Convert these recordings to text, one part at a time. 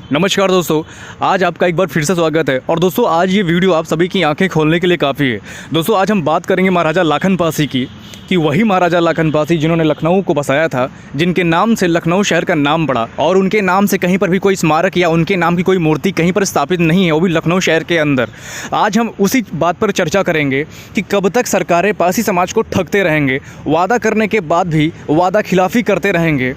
नमस्कार दोस्तों, आज आपका एक बार फिर से स्वागत है। और दोस्तों आज ये वीडियो आप सभी की आंखें खोलने के लिए काफ़ी है। दोस्तों आज हम बात करेंगे महाराजा लाखन पासी की, कि वही महाराजा लाखन पासी जिन्होंने लखनऊ को बसाया था, जिनके नाम से लखनऊ शहर का नाम पड़ा और उनके नाम से कहीं पर भी कोई स्मारक या उनके नाम की कोई मूर्ति कहीं पर स्थापित नहीं है, वो भी लखनऊ शहर के अंदर। आज हम उसी बात पर चर्चा करेंगे कि कब तक सरकारें पासी समाज को ठगते रहेंगे, वादा करने के बाद भी वादा खिलाफ़ी करते रहेंगे।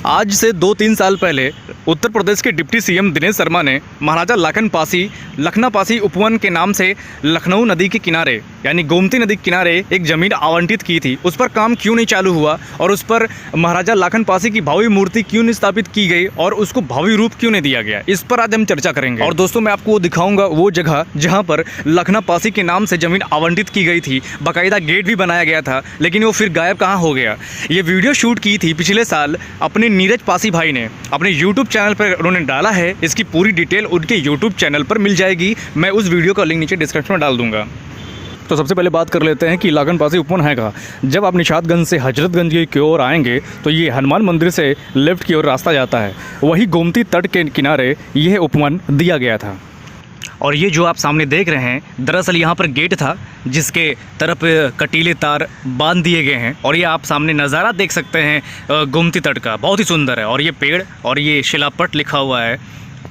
आज से 2-3 साल पहले उत्तर प्रदेश के डिप्टी सीएम दिनेश शर्मा ने महाराजा लाखन पासी लखना पासी उपवन के नाम से लखनऊ नदी के किनारे यानी गोमती नदी के किनारे एक ज़मीन आवंटित की थी। उस पर काम क्यों नहीं चालू हुआ और उस पर महाराजा लाखन पासी की भावी मूर्ति क्यों नहीं स्थापित की गई और उसको भावी रूप क्यों नहीं दिया गया, इस पर आज हम चर्चा करेंगे। और दोस्तों मैं आपको दिखाऊंगा वो जगह जहाँ पर लखना पासी के नाम से ज़मीन आवंटित की गई थी, बाकायदा गेट भी बनाया गया था, लेकिन वो फिर गायब कहाँ हो गया। ये वीडियो शूट की थी पिछले साल अपने नीरज पासी भाई ने अपने यूट्यूब चैनल पर उन्होंने डाला है। इसकी पूरी डिटेल उनके यूट्यूब चैनल पर मिल जाएगी, मैं उस वीडियो का लिंक नीचे डिस्क्रिप्शन में डाल दूंगा। तो सबसे पहले बात कर लेते हैं कि लाखन पासी उपवन है कहाँ। जब आप निशातगंज से हजरतगंज की ओर आएंगे तो ये हनुमान मंदिर से लेफ्ट की ओर रास्ता जाता है, वही गोमती तट के किनारे यह उपवन दिया गया था। और ये जो आप सामने देख रहे हैं, दरअसल यहाँ पर गेट था जिसके तरफ कटीले तार बांध दिए गए हैं। और ये आप सामने नज़ारा देख सकते हैं गोमती तट का, बहुत ही सुंदर है। और ये पेड़ और ये शिलापट लिखा हुआ है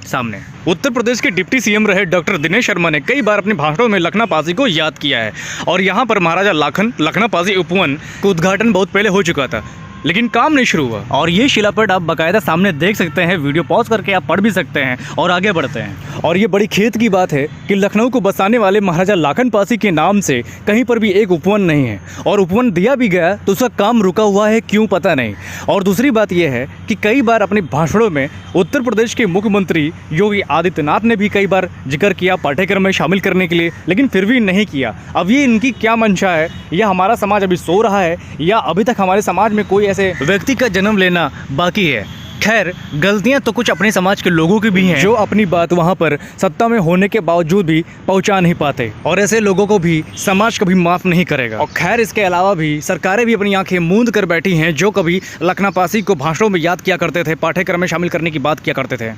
सामने। उत्तर प्रदेश के डिप्टी सीएम रहे डॉक्टर दिनेश शर्मा ने कई बार अपने भाषणों में लखना पासी को याद किया है। और यहाँ पर महाराजा लखना पासी उपवन का उद्घाटन बहुत पहले हो चुका था, लेकिन काम नहीं शुरू हुआ। और ये शिलापट आप बाकायदा सामने देख सकते हैं, वीडियो पॉज करके आप पढ़ भी सकते हैं और आगे बढ़ते हैं। और ये बड़ी खेत की बात है कि लखनऊ को बसाने वाले महाराजा लाखन पासी के नाम से कहीं पर भी एक उपवन नहीं है, और उपवन दिया भी गया तो उसका काम रुका हुआ है, क्यों पता नहीं। और दूसरी बात यह है कि कई बार अपने भाषणों में उत्तर प्रदेश के मुख्यमंत्री योगी आदित्यनाथ ने भी कई बार जिक्र किया पाठ्यक्रम में शामिल करने के लिए, लेकिन फिर भी नहीं किया। अब ये इनकी क्या मंशा है, या हमारा समाज अभी सो रहा है, या अभी तक हमारे समाज में कोई ऐसे व्यक्ति का जन्म लेना बाकी है। खैर, गलतियां तो कुछ अपने समाज के लोगों की भी हैं, जो अपनी बात वहां पर सत्ता में होने के बावजूद भी पहुंचा नहीं पाते, और ऐसे लोगों को भी समाज कभी माफ नहीं करेगा। और खैर, इसके अलावा भी सरकारें भी अपनी आंखें मूंद कर बैठी हैं, जो कभी लखना पासी को भाषणों में याद किया करते थे, पाठ्यक्रम में शामिल करने की बात किया करते थे।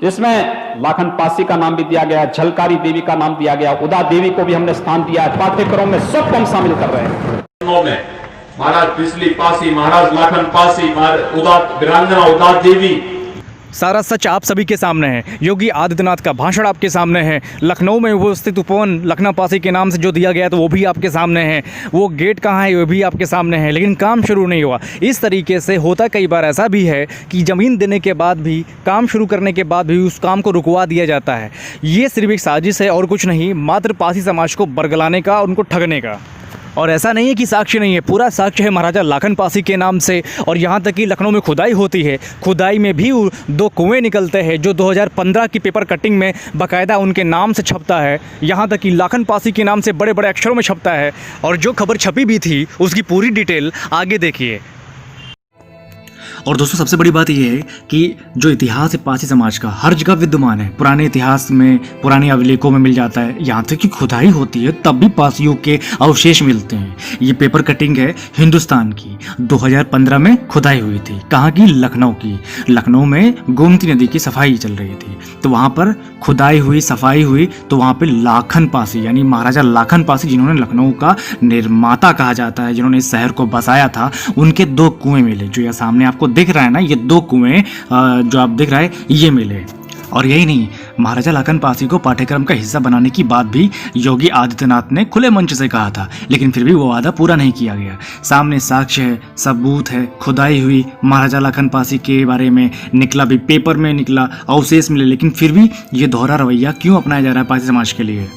इसमें लाखन पासी का नाम भी दिया गया, झलकारी देवी का नाम दिया गया, उदा देवी को भी हमने स्थान दिया है। पाठ्यक्रम में सबको हम शामिल कर रहे हैं। महाराज बिजली पासी, महाराज लाखन पासी, वीरांगना उदा देवी, सारा सच आप सभी के सामने है। योगी आदित्यनाथ का भाषण आपके सामने है, लखनऊ में वो स्थित उपवन लखना पासी के नाम से जो दिया गया तो वो भी आपके सामने है, वो गेट कहाँ है वो भी आपके सामने है, लेकिन काम शुरू नहीं हुआ। इस तरीके से होता कई बार ऐसा भी है कि ज़मीन देने के बाद भी, काम शुरू करने के बाद भी उस काम को रुकवा दिया जाता है। ये सिर्फ एक साजिश है और कुछ नहीं, मात्र पासी समाज को बरगलाने का, उनको ठगने का। और ऐसा नहीं है कि साक्ष्य नहीं है, पूरा साक्ष्य है महाराजा लाखन पासी के नाम से। और यहाँ तक कि लखनऊ में खुदाई होती है, खुदाई में भी 2 कुएं निकलते हैं, जो 2015 की पेपर कटिंग में बाकायदा उनके नाम से छपता है। यहाँ तक कि लाखन पासी के नाम से बड़े बड़े अक्षरों में छपता है। और जो खबर छपी भी थी उसकी पूरी डिटेल आगे देखिए। और दोस्तों सबसे बड़ी बात यह है कि जो इतिहास है पासी समाज का हर जगह विद्यमान है, पुराने इतिहास में, पुराने अभिलेखों में मिल जाता है। यहाँ तक कि खुदाई होती है तब भी पासियों के अवशेष मिलते हैं। ये पेपर कटिंग है हिंदुस्तान की, 2015 में खुदाई हुई थी। कहाँ की? लखनऊ की। लखनऊ में गोमती नदी की सफाई चल रही थी, तो वहाँ पर खुदाई हुई, सफाई हुई, तो वहाँ पर लाखन पासी यानी महाराजा लाखन पासी, जिन्होंने लखनऊ का निर्माता कहा जाता है, जिन्होंने इस शहर को बसाया था, उनके 2 कुएं मिले। जो ये सामने आपको दिख रहा है ना, ये 2 कुएं जो आप दिख रहा है ये मिले। और यही नहीं, महाराजा लाखन पासी को पाठ्यक्रम का हिस्सा बनाने की बात भी योगी आदित्यनाथ ने खुले मंच से कहा था, लेकिन फिर भी वो वादा पूरा नहीं किया गया। सामने साक्ष्य है, सबूत है, खुदाई हुई, महाराजा लाखन पासी के बारे में निकला भी, पेपर में निकला, अवशेष मिले, लेकिन फिर भी ये दोहरा रवैया क्यों अपनाया जा रहा है पासी समाज के लिए।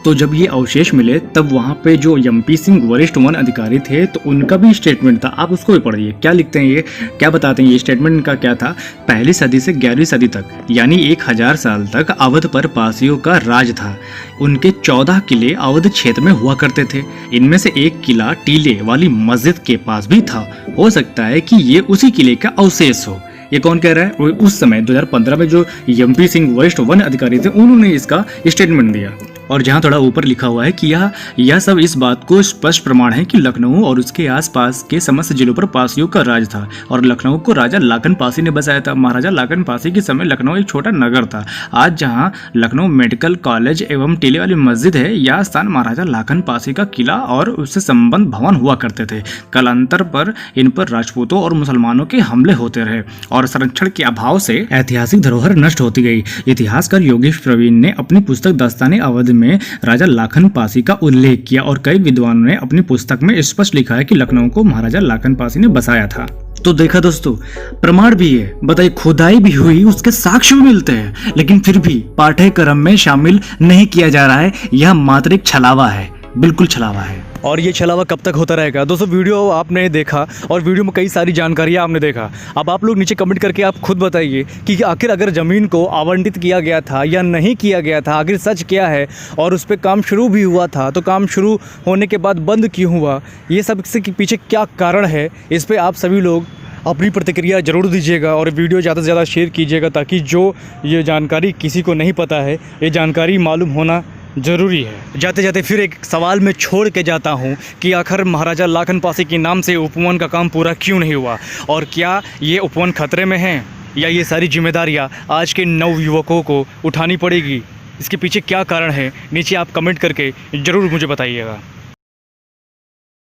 तो जब ये अवशेष मिले तब वहाँ पे जो एमपी सिंह वरिष्ठ वन अधिकारी थे, तो उनका भी स्टेटमेंट था। आप उसको भी पढ़िए, क्या लिखते हैं, ये क्या बताते हैं। ये स्टेटमेंट इनका क्या था? 1ली सदी से 11वीं सदी तक यानी 1000 साल तक अवध पर पासियों का राज था। उनके 14 किले अवध क्षेत्र में हुआ करते थे। इनमें से एक किला टीले वाली मस्जिद के पास भी था। हो सकता है कि ये उसी किले का अवशेष हो। ये कौन कह रहा है? उस समय 2015 में जो एमपी सिंह वरिष्ठ वन अधिकारी थे, उन्होंने इसका स्टेटमेंट दिया। और जहाँ थोड़ा ऊपर लिखा हुआ है कि यह सब इस बात को स्पष्ट प्रमाण है कि लखनऊ और उसके आसपास के समस्त जिलों पर पासियों का राज था और लखनऊ को राजा लाखन पासी ने बसाया था। महाराजा लाखन पासी के समय लखनऊ एक छोटा नगर था। आज जहाँ लखनऊ मेडिकल कॉलेज एवं टीले वाली मस्जिद है, यह स्थान महाराजा लाखन पासी का किला और उससे संबंध भवन हुआ करते थे। कालांतर पर इन पर राजपूतों और मुसलमानों के हमले होते रहे और संरक्षण के अभाव से ऐतिहासिक धरोहर नष्ट होती गई। इतिहासकार योगेश प्रवीण ने अपनी पुस्तक दास्ताने अवध में राजा लाखन पासी का उल्लेख किया और कई विद्वानों ने अपनी पुस्तक में स्पष्ट लिखा है कि लखनऊ को महाराजा लाखन पासी ने बसाया था। तो देखा दोस्तों, प्रमाण भी है, बताइए खुदाई भी हुई, उसके साक्ष्य भी मिलते हैं, लेकिन फिर भी पाठ्यक्रम में शामिल नहीं किया जा रहा है। यह मात्र एक छलावा है, बिल्कुल छलावा है। और ये छलावा कब तक होता रहेगा? दोस्तों वीडियो आपने देखा और वीडियो में कई सारी जानकारियाँ आपने देखा। अब आप लोग नीचे कमेंट करके आप खुद बताइए कि आखिर अगर ज़मीन को आवंटित किया गया था या नहीं किया गया था, आखिर सच क्या है और उस पर काम शुरू भी हुआ था तो काम शुरू होने के बाद बंद क्यों हुआ, ये सब इसके पीछे क्या कारण है, इस पर आप सभी लोग अपनी प्रतिक्रिया ज़रूर दीजिएगा और वीडियो ज़्यादा से ज़्यादा शेयर कीजिएगा ताकि जो ये जानकारी किसी को नहीं पता है, ये जानकारी मालूम होना ज़रूरी है। जाते जाते फिर एक सवाल में छोड़ के जाता हूँ कि आखिर महाराजा लाखन पासी के नाम से उपवन का काम पूरा क्यों नहीं हुआ और क्या ये उपवन खतरे में है या ये सारी जिम्मेदारियाँ आज के नवयुवकों को उठानी पड़ेगी? इसके पीछे क्या कारण है, नीचे आप कमेंट करके ज़रूर मुझे बताइएगा।